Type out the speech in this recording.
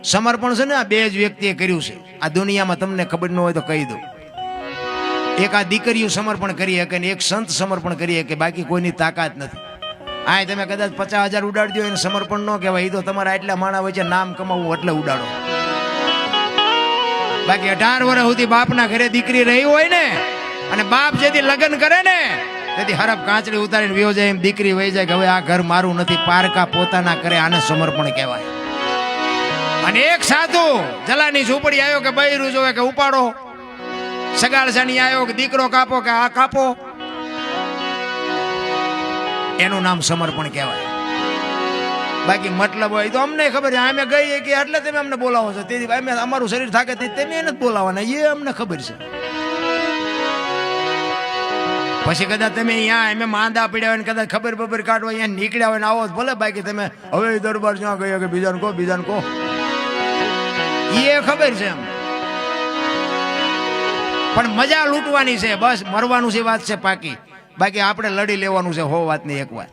સમર્પણ છે ને આ બે જ વ્યક્તિએ કર્યું છે આ દુનિયામાં. તમને ખબર ન હોય તો કહી દઉં. એક આ દીકરીઓ સમર્પણ કરી શકે ને એક સંત સમર્પણ કરી શકે, બાકી કોઈની તાકાત નથી. આ તમે કદાચ 50,000 ઉડાડી દો એને સમર્પણ ન કહેવાય. એ તો તમારા એટલા માણા વચ્ચે નામ કમાવવું એટલે ઉડાડો. બાકી 18 વર્ષ સુધી બાપના ઘરે દીકરી રહી હોય ને, અને બાપ જેથી લગ્ન કરે ને તેથી હરફ કાંચડી ઉતારીને વ્યો જાય, એમ દીકરી વહી જાય કે હવે આ ઘર મારું નથી, પારકા પોતાના કરે, આને સમર્પણ કહેવાય. અને એક સાધુ જલાની ઝૂંપડી આવ્યો કે બૈરું જોવે કે ઉપાડો, સગાળસાની આવ્યો કે દીકરો કાપો કે આ કાપો, એનું નામ સમર્પણ કહેવાય. બાકી મતલબ હોય તો અમને ખબર છે, અમે ગઈએ કે એટલે તમે અમને બોલાવો છો, તેથી અમે અમારું શરીર થાકે તમે એને જ બોલાવવાના, એ અમને ખબર છે. પછી કદાચ તમે અહીંયા અમે માંદા પડ્યા હોય ને કદાચ ખબર બબર કાઢવા અહીંયા નીકળ્યા હોય ને આવો ભલે, બાકી તમે હવે દરબાર જ્યાં ગયો કે બીજાને કહો એ ખબર છે એમ. પણ મજા લૂંટવાની છે, બસ મરવાનું છે વાત છે પાકી. બાકી આપણે લડી લેવાનું છે 100 વાતની એક વાર.